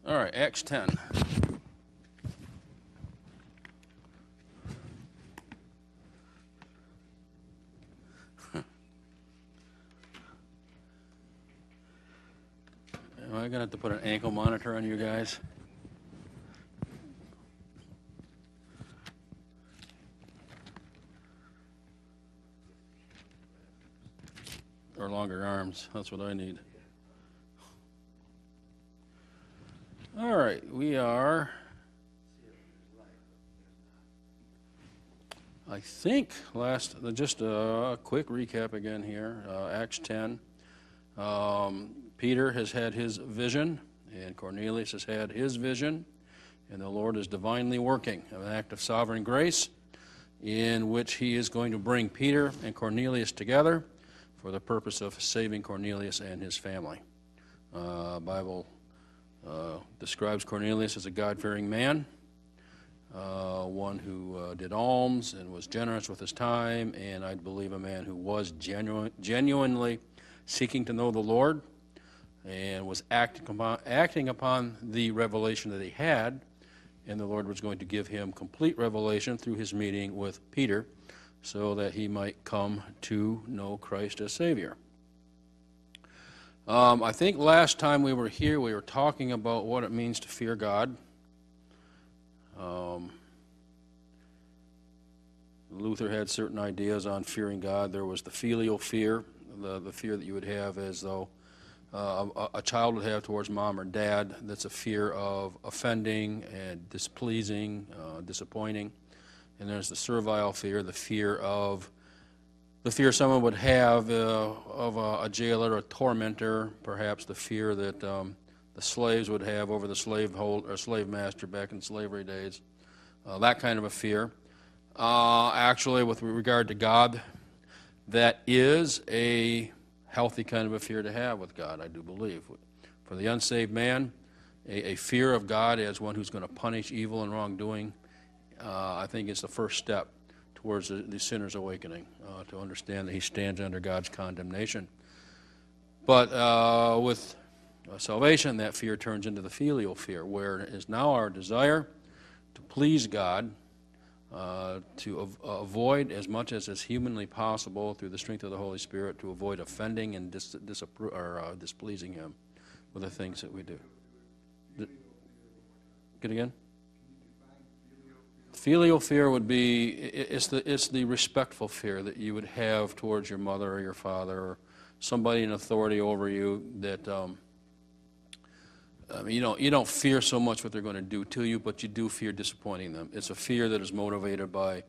All right, Acts 10. Am I going to have to put an ankle monitor on you guys? Or longer arms. That's what I need. All right, we are, I think, just a quick recap again here, Acts 10. Peter has had his vision, and Cornelius has had his vision, and the Lord is divinely working, an act of sovereign grace in which he is going to bring Peter and Cornelius together for the purpose of saving Cornelius and his family. Bible describes Cornelius as a God-fearing man, one who did alms and was generous with his time, and I believe a man who was genuinely seeking to know the Lord and was acting upon the revelation that he had, and the Lord was going to give him complete revelation through his meeting with Peter so that he might come to know Christ as Savior. I think last time we were here, we were talking about what it means to fear God. Luther had certain ideas on fearing God. There was the filial fear, the fear that you would have as though a child would have towards mom or dad. That's a fear of offending and displeasing, disappointing. And there's the servile fear, the fear someone would have of a jailer or a tormentor, perhaps the fear that the slaves would have over the slave master back in slavery days, that kind of a fear. Actually, with regard to God, that is a healthy kind of a fear to have with God, I do believe. For the unsaved man, a fear of God as one who's going to punish evil and wrongdoing, I think is the first step towards the sinner's awakening, to understand that he stands under God's condemnation. But with salvation, that fear turns into the filial fear, where it is now our desire to please God, to avoid as much as is humanly possible through the strength of the Holy Spirit, to avoid offending and displeasing Him with the things that we do. Get again? Filial fear would be, it's the respectful fear that you would have towards your mother or your father or somebody in authority over you that you don't fear so much what they're going to do to you, but you do fear disappointing them. It's a fear that is motivated by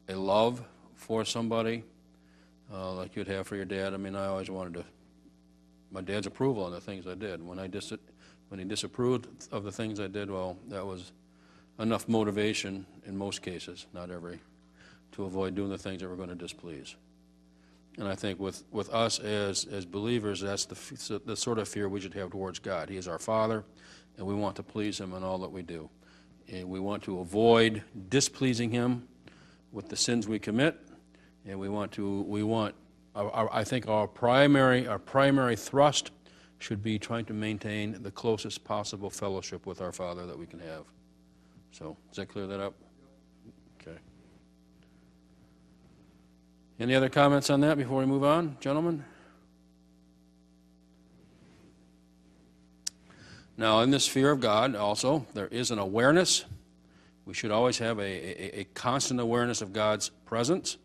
a love for somebody, like you'd have for your dad. I mean, I always wanted my dad's approval on the things I did. When he disapproved of the things I did, well, that was enough motivation in most cases, not every, to avoid doing the things that were going to displease. And I think with us as believers, that's the sort of fear we should have towards God. He is our Father, and we want to please Him in all that we do. And we want to avoid displeasing Him with the sins we commit, and I think our primary thrust should be trying to maintain the closest possible fellowship with our Father that we can have. So, does that clear that up? Okay. Any other comments on that before we move on, gentlemen? Now, in this fear of God, also, there is an awareness. We should always have a constant awareness of God's presence.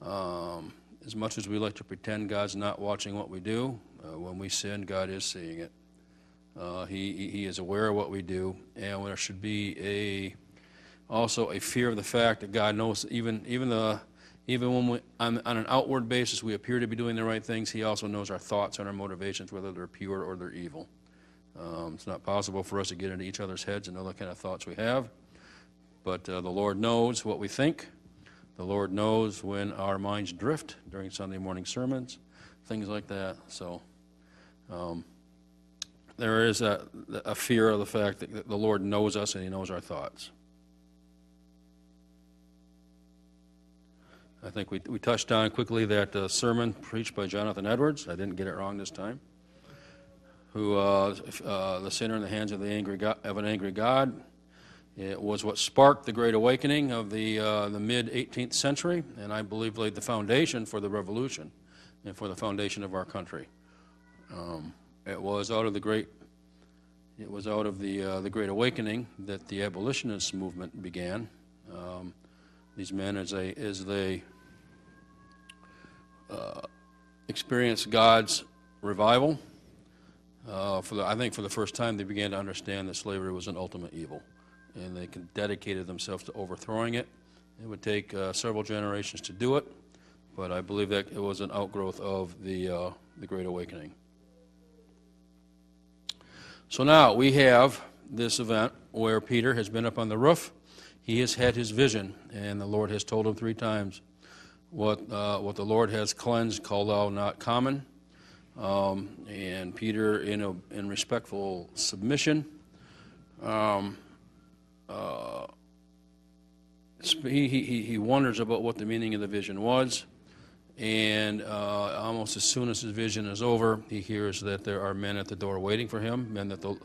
As much as we like to pretend God's not watching what we do, when we sin, God is seeing it. He is aware of what we do, and there should be also a fear of the fact that God knows even when we, on an outward basis we appear to be doing the right things, He also knows our thoughts and our motivations, whether they're pure or they're evil. It's not possible for us to get into each other's heads and know the kind of thoughts we have, but the Lord knows what we think. The Lord knows when our minds drift during Sunday morning sermons, things like that. So there is a fear of the fact that the Lord knows us and He knows our thoughts. I think we touched on quickly that sermon preached by Jonathan Edwards. I didn't get it wrong this time. who the sinner in the hands of an angry God. It was what sparked the Great Awakening of the mid-18th century, and I believe laid the foundation for the revolution and for the foundation of our country. It was out of the Great Awakening that the abolitionist movement began. These men, as they experienced God's revival, I think for the first time they began to understand that slavery was an ultimate evil, and they dedicated themselves to overthrowing it. It would take several generations to do it, but I believe that it was an outgrowth of the Great Awakening. So now we have this event where Peter has been up on the roof. He has had his vision, and the Lord has told him 3 times, what the Lord has cleansed, call thou not common. And Peter, in respectful submission, he wonders about what the meaning of the vision was, and almost as soon as his vision is over, he hears that there are men at the door waiting for him, men that the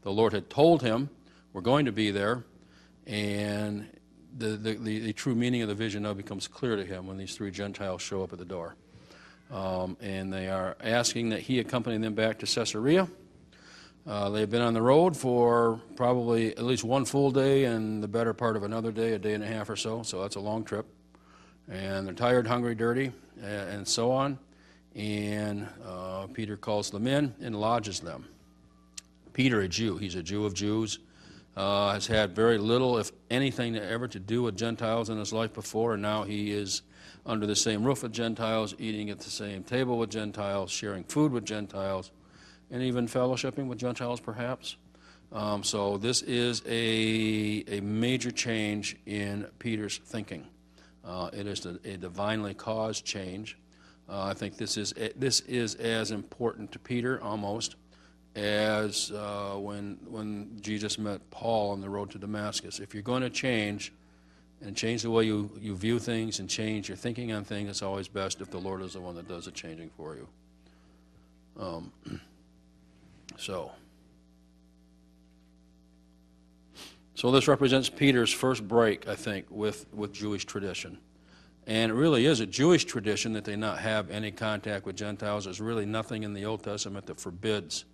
Lord had told him were going to be there, and the true meaning of the vision now becomes clear to him when these 3 Gentiles show up at the door. And they are asking that he accompany them back to Caesarea. They've been on the road for probably at least 1 full day and the better part of another day, a day and a half or so that's a long trip. And they're tired, hungry, dirty, and so on. And Peter calls them in and lodges them. Peter, a Jew, he's a Jew of Jews, has had very little, if anything, ever to do with Gentiles in his life before, and now he is under the same roof with Gentiles, eating at the same table with Gentiles, sharing food with Gentiles, and even fellowshipping with Gentiles, perhaps. So this is a major change in Peter's thinking. It is a divinely caused change. I think this is as important to Peter almost as when Jesus met Paul on the road to Damascus. If you're going to change and change the way you view things and change your thinking on things, it's always best if the Lord is the one that does the changing for you. So this represents Peter's first break, I think, with Jewish tradition. And it really is a Jewish tradition that they not have any contact with Gentiles. There's really nothing in the Old Testament that forbids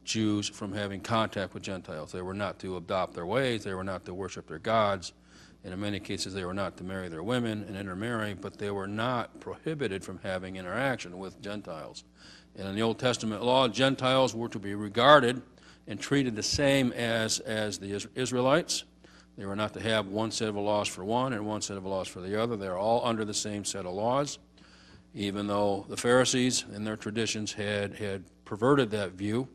Jews from having contact with Gentiles. They were not to adopt their ways. They were not to worship their gods. And in many cases, they were not to marry their women and intermarry, but they were not prohibited from having interaction with Gentiles. And in the Old Testament law, Gentiles were to be regarded and treated the same as the Israelites. They were not to have one set of laws for one and one set of laws for the other. They are all under the same set of laws, even though the Pharisees and their traditions had perverted that view,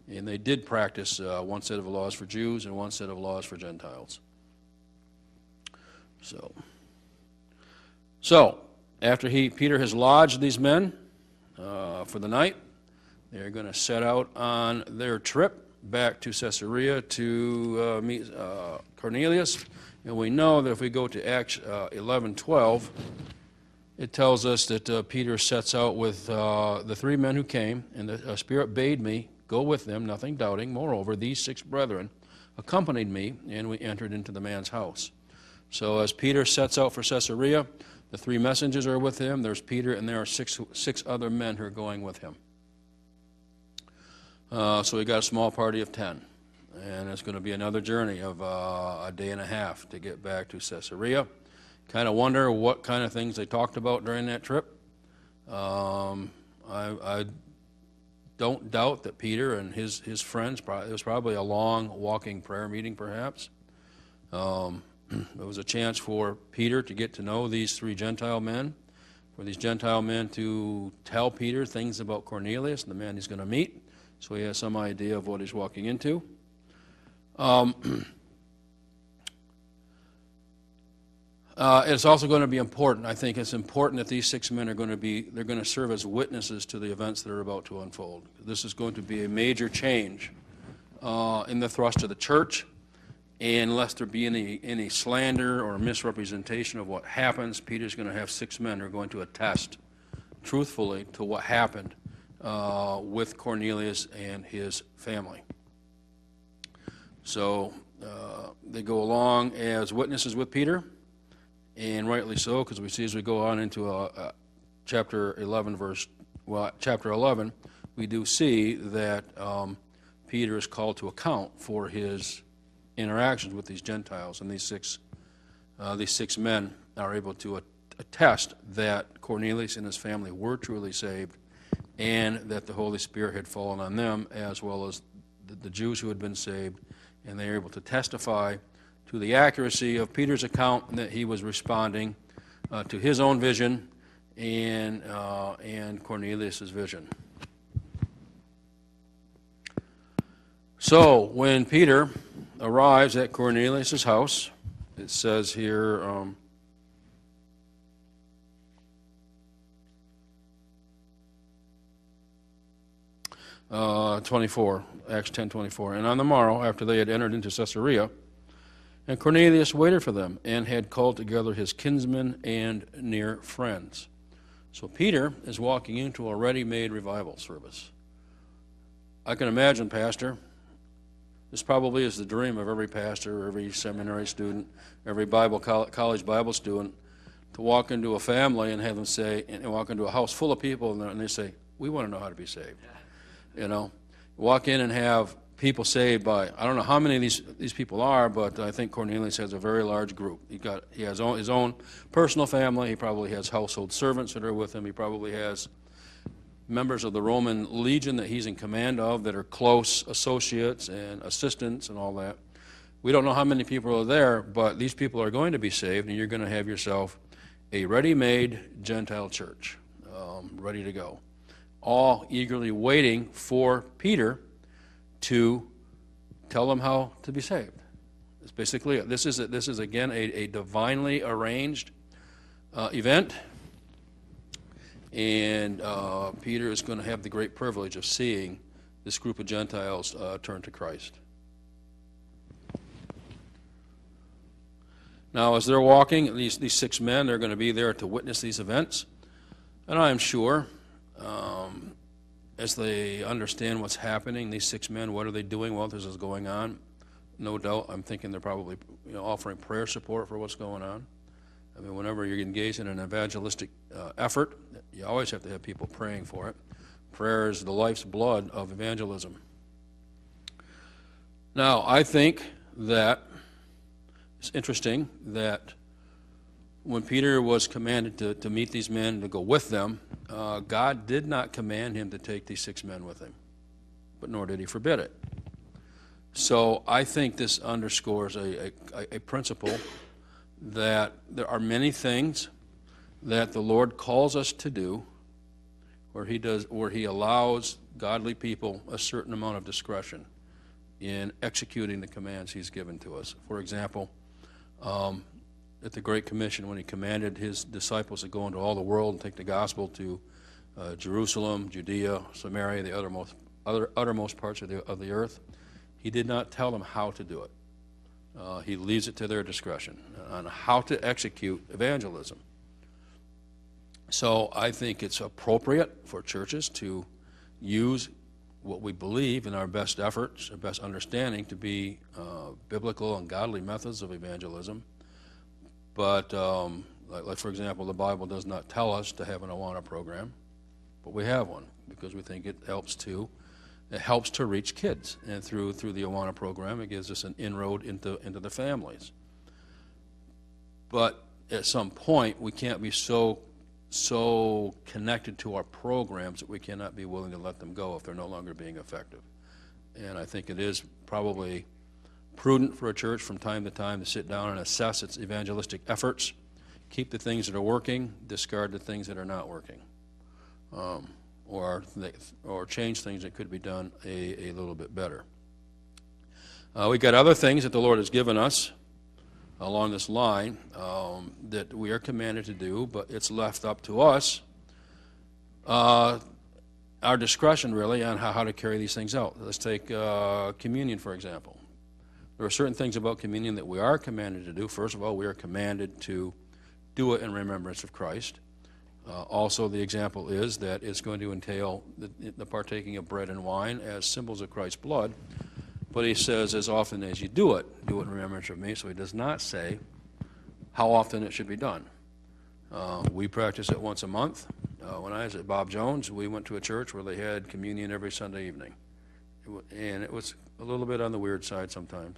and they did practice one set of laws for Jews and one set of laws for Gentiles. So after Peter has lodged these men for the night, they're going to set out on their trip back to Caesarea to meet Cornelius. And we know that if we go to Acts 11:12, it tells us that Peter sets out with the 3 men who came, and the Spirit bade me go with them, nothing doubting. Moreover, these 6 brethren accompanied me, and we entered into the man's house. So as Peter sets out for Caesarea, the 3 messengers are with him. There's Peter, and there are six other men who are going with him. So we got a small party of 10, and it's going to be another journey of a day and a half to get back to Caesarea. Kind of wonder what kind of things they talked about during that trip. I don't doubt that Peter and his friends, it was probably a long walking prayer meeting perhaps. It was a chance for Peter to get to know these 3 Gentile men, for these Gentile men to tell Peter things about Cornelius, the man he's going to meet, so he has some idea of what he's walking into. It's also going to be important. I think it's important that these 6 men they're going to serve as witnesses to the events that are about to unfold. This is going to be a major change in the thrust of the church. And lest there be any slander or misrepresentation of what happens, Peter's going to have 6 men who are going to attest truthfully to what happened with Cornelius and his family. So they go along as witnesses with Peter, and rightly so, because we see as we go on into chapter 11, we do see that Peter is called to account for his interactions with these Gentiles, and these six men are able to attest that Cornelius and his family were truly saved, and that the Holy Spirit had fallen on them, as well as the Jews who had been saved, and they are able to testify to the accuracy of Peter's account, and that he was responding to his own vision and Cornelius' vision. So when Peter arrives at Cornelius' house, it says here, 24, Acts 10:24. And on the morrow, after they had entered into Caesarea, and Cornelius waited for them, and had called together his kinsmen and near friends. So Peter is walking into a ready-made revival service. I can imagine, Pastor, this probably is the dream of every pastor, every seminary student, every college Bible student, to walk into a family and have them say, and walk into a house full of people, and they say, we want to know how to be saved. You know, walk in and have people saved by, I don't know how many of these people are, but I think Cornelius has a very large group. He has his own personal family. He probably has household servants that are with him. He probably has members of the Roman legion that he's in command of that are close associates and assistants and all that. We don't know how many people are there, but these people are going to be saved, and you're going to have yourself a ready-made Gentile church, ready to go, all eagerly waiting for Peter to tell them how to be saved. It's basically, this is again a divinely arranged event, and Peter is going to have the great privilege of seeing this group of Gentiles turn to Christ. Now, as they're walking, these six men, they're going to be there to witness these events, and I am sure, as they understand what's happening, these six men, what are they doing while this is going on? No doubt, I'm thinking they're probably offering prayer support for what's going on. I mean, whenever you're engaged in an evangelistic effort, you always have to have people praying for it. Prayer is the life's blood of evangelism. Now, I think that it's interesting that when Peter was commanded to meet these men, to go with them, God did not command him to take these six men with him, but nor did he forbid it. So I think this underscores a principle that there are many things that the Lord calls us to do where he allows godly people a certain amount of discretion in executing the commands he's given to us. For example, at the Great Commission, when he commanded his disciples to go into all the world and take the gospel to Jerusalem, Judea, Samaria, the uttermost parts of the earth, he did not tell them how to do it. He leaves it to their discretion on how to execute evangelism. So I think it's appropriate for churches to use what we believe in our best efforts, our best understanding, to be biblical and godly methods of evangelism. But, like for example, the Bible does not tell us to have an Awana program, but we have one because we think it helps to reach kids. And through the Awana program, it gives us an inroad into the families. But at some point, we can't be so connected to our programs that we cannot be willing to let them go if they're no longer being effective. And I think it is probably prudent for a church from time to time to sit down and assess its evangelistic efforts, keep the things that are working, discard the things that are not working, or change things that could be done a little bit better. We've got other things that the Lord has given us along this line that we are commanded to do, but it's left up to us, our discretion really, on how to carry these things out. Let's take communion, for example. There are certain things about communion that we are commanded to do. First of all, we are commanded to do it in remembrance of Christ. Also, the example is that it's going to entail the partaking of bread and wine as symbols of Christ's blood. But he says, as often as you do it in remembrance of me. So he does not say how often it should be done. We practice it once a month. When I was at Bob Jones, we went to a church where they had communion every Sunday evening. And it was a little bit on the weird side sometimes,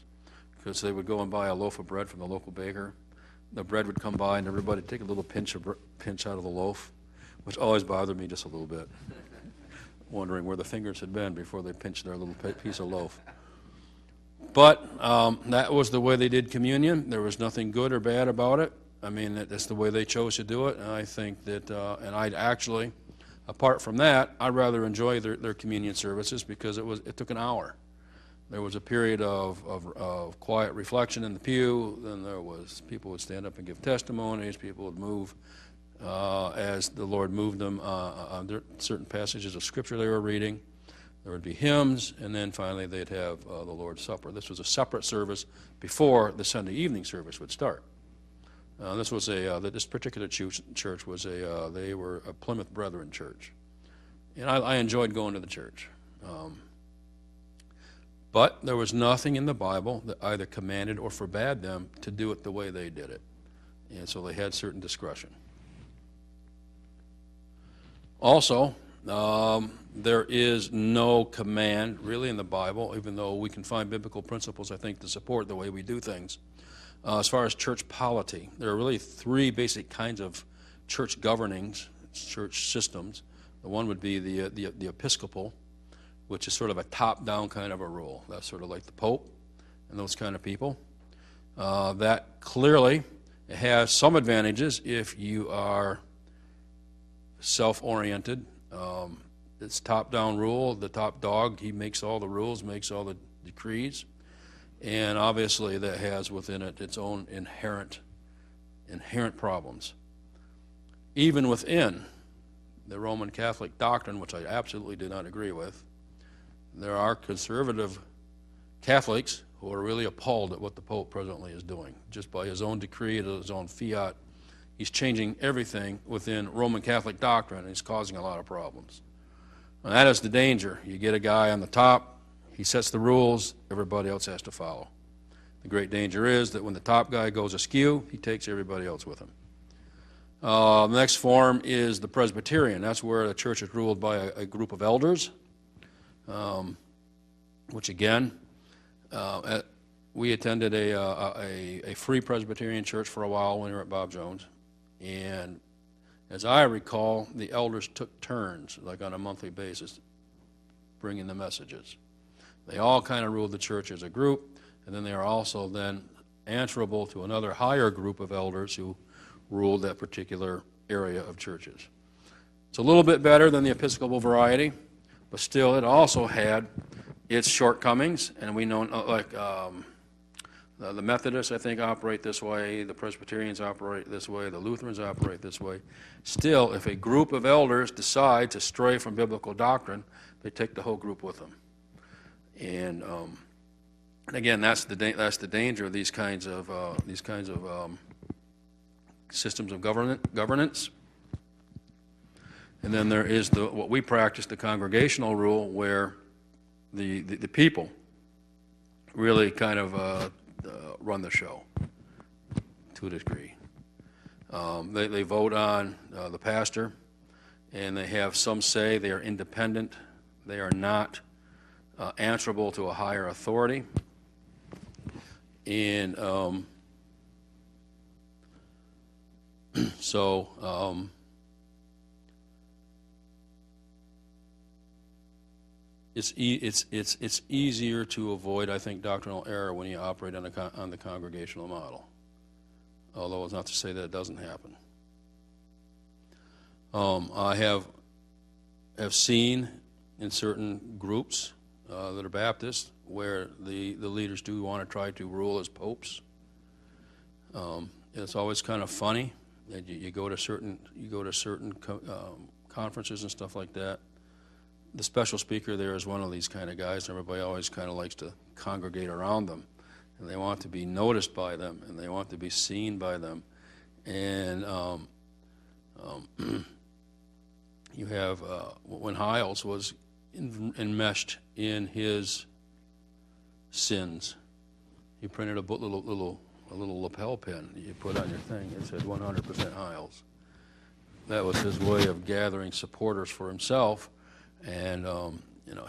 because they would go and buy a loaf of bread from the local baker. The bread would come by, and everybody would take a little pinch out of the loaf, which always bothered me just a little bit, wondering where the fingers had been before they pinched their little piece of loaf. But that was the way they did communion. There was nothing good or bad about it. I mean, that's the way they chose to do it. And I think that, and I'd actually, apart from that, I'd rather enjoy their communion services because it took an hour. There was a period of quiet reflection in the pew. Then there was, people would stand up and give testimonies. People would move as the Lord moved them on certain passages of Scripture they were reading. There would be hymns, and then finally they'd have the Lord's Supper. This was a separate service before the Sunday evening service would start. This particular church was they were a Plymouth Brethren church, and I enjoyed going to the church. But there was nothing in the Bible that either commanded or forbade them to do it the way they did it, and so they had certain discretion. Also, there is no command really in the Bible, even though we can find biblical principles, I think, to support the way we do things. As far as church polity, there are really three basic kinds of church governings, church systems. The one would be the Episcopal, which is sort of a top-down kind of a rule. That's sort of like the Pope and those kind of people. That clearly has some advantages if you are self-oriented. It's top-down rule. The top dog, he makes all the rules, makes all the decrees. And obviously that has within it its own inherent problems. Even within the Roman Catholic doctrine, which I absolutely do not agree with, there are conservative Catholics who are really appalled at what the Pope presently is doing. Just by his own decree, his own fiat, he's changing everything within Roman Catholic doctrine, and he's causing a lot of problems. And that is the danger. You get a guy on the top, he sets the rules, everybody else has to follow. The great danger is that when the top guy goes askew, he takes everybody else with him. The next form is the Presbyterian. That's where the church is ruled by a group of elders, which again, we attended a free Presbyterian church for a while when we were at Bob Jones. And as I recall, the elders took turns, like on a monthly basis, bringing the messages. They all kind of ruled the church as a group, and then they are also then answerable to another higher group of elders who ruled that particular area of churches. It's a little bit better than the Episcopal variety, but still it also had its shortcomings, and we know, like the Methodists, I think, operate this way, the Presbyterians operate this way, the Lutherans operate this way. Still, if a group of elders decide to stray from biblical doctrine, they take the whole group with them. And again, that's the danger of these kinds of systems of governance. And then there is what we practice, the congregational rule, where the people really kind of run the show to a degree. They vote on the pastor, and they have some say. They are independent. They are not answerable to a higher authority. And it's easier to avoid, I think, doctrinal error when you operate on the congregational model. Although it's not to say that it doesn't happen. I have seen in certain groups that are Baptist where the leaders do want to try to rule as popes. It's always kind of funny that you go to certain conferences and stuff like that. The special speaker there is one of these kind of guys, and everybody always kind of likes to congregate around them, and they want to be noticed by them, and they want to be seen by them, and You have when Hiles was enmeshed in his sins, he printed a little lapel pin that you put on your thing. It said 100% Hiles. That was his way of gathering supporters for himself, and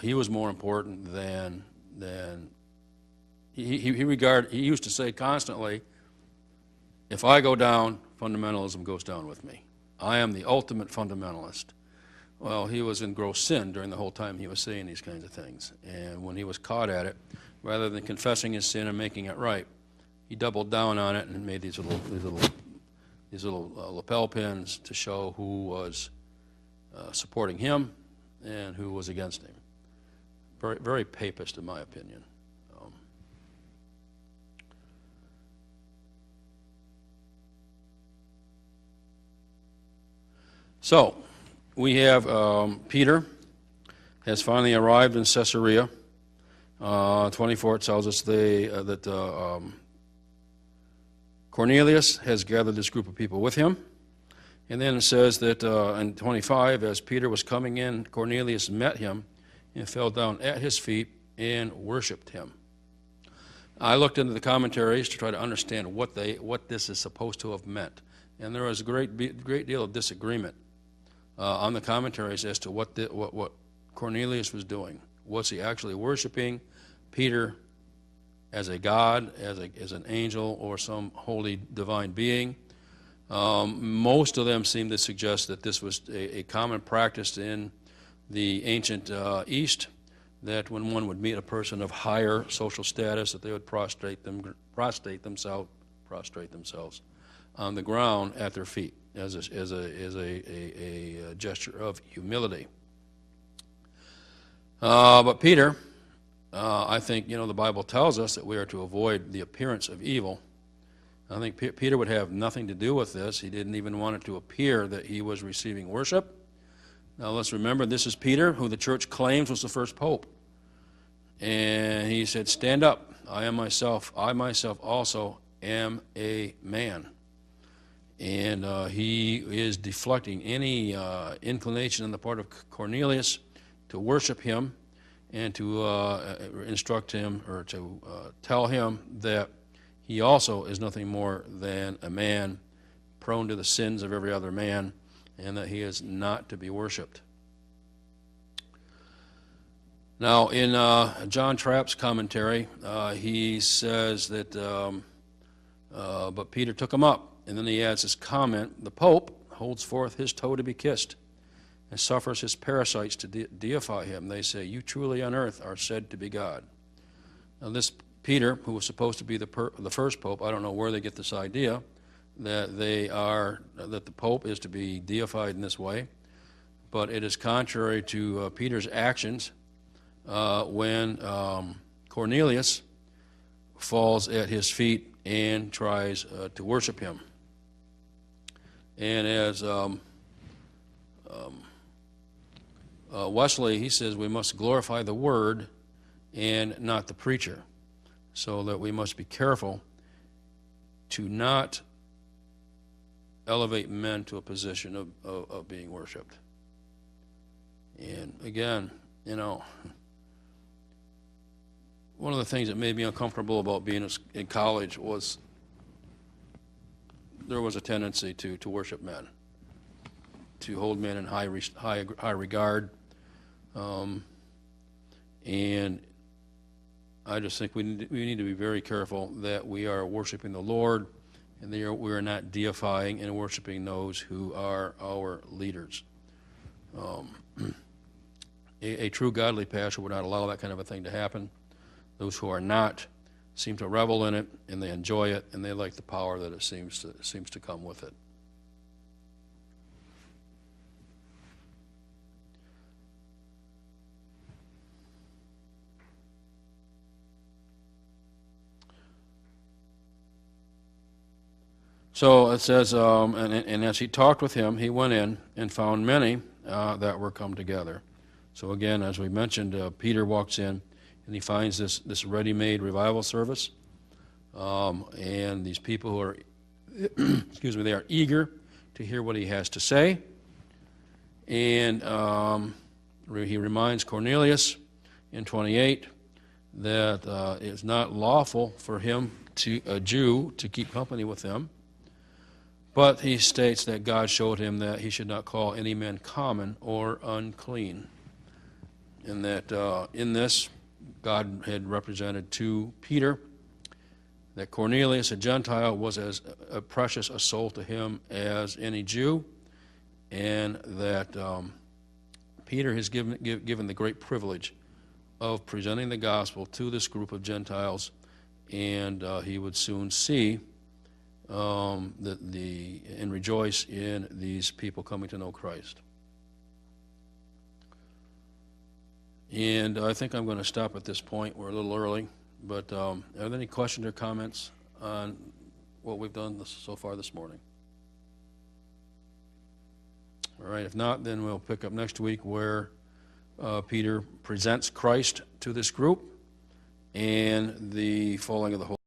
he was more important than he used to say constantly, if I go down, fundamentalism goes down with me. I am the ultimate fundamentalist. Well, he was in gross sin during the whole time he was saying these kinds of things. And when he was caught at it, rather than confessing his sin and making it right, he doubled down on it and made these little lapel pins to show who was supporting him and who was against him. Very, very papist, in my opinion. So, we have Peter has finally arrived in Caesarea. 24, it tells us that Cornelius has gathered this group of people with him. And then it says that in 25, as Peter was coming in, Cornelius met him and fell down at his feet and worshipped him. I looked into the commentaries to try to understand what this is supposed to have meant. And there was a great deal of disagreement on the commentaries as to what Cornelius was doing. Was he actually worshiping Peter as a god, as an angel, or some holy divine being? Most of them seem to suggest that this was a common practice in the ancient East, that when one would meet a person of higher social status, that they would prostrate themselves on the ground at their feet as a gesture of humility. But Peter, I think, the Bible tells us that we are to avoid the appearance of evil. I think Peter would have nothing to do with this. He didn't even want it to appear that he was receiving worship. Now let's remember, this is Peter, who the church claims was the first pope. And he said, stand up, I myself also am a man. And he is deflecting any inclination on the part of Cornelius to worship him and to instruct him or to tell him that he also is nothing more than a man prone to the sins of every other man, and that he is not to be worshipped. Now, in John Trapp's commentary, he says that, but Peter took him up. And then he adds his comment, the Pope holds forth his toe to be kissed and suffers his parasites to deify him. They say, you truly on earth are said to be God. Now this Peter, who was supposed to be the first Pope, I don't know where they get this idea, that the Pope is to be deified in this way, but it is contrary to Peter's actions when Cornelius falls at his feet and tries to worship him. And as Wesley, he says we must glorify the word and not the preacher, so that we must be careful to not elevate men to a position of being worshipped. And again, one of the things that made me uncomfortable about being in college was there was a tendency to worship men, to hold men in high regard, and I just think we need to be very careful that we are worshiping the Lord, and we are not deifying and worshiping those who are our leaders. A true godly pastor would not allow that kind of a thing to happen. Those who are not seem to revel in it, and they enjoy it, and they like the power that it seems to come with it. So it says, and as he talked with him, he went in and found many that were come together. So again, as we mentioned, Peter walks in, and he finds this ready-made revival service, and these people who are, they are eager to hear what he has to say. And he reminds Cornelius in 28 that it's not lawful for him, a Jew, to keep company with them. But he states that God showed him that he should not call any man common or unclean. And that in this, God had represented to Peter that Cornelius, a Gentile, was as a precious a soul to him as any Jew, and that Peter has given the great privilege of presenting the gospel to this group of Gentiles, and he would soon see and rejoice in these people coming to know Christ. And I think I'm going to stop at this point. We're a little early, but are there any questions or comments on what we've done so far this morning? All right, if not, then we'll pick up next week where Peter presents Christ to this group and the falling of the Holy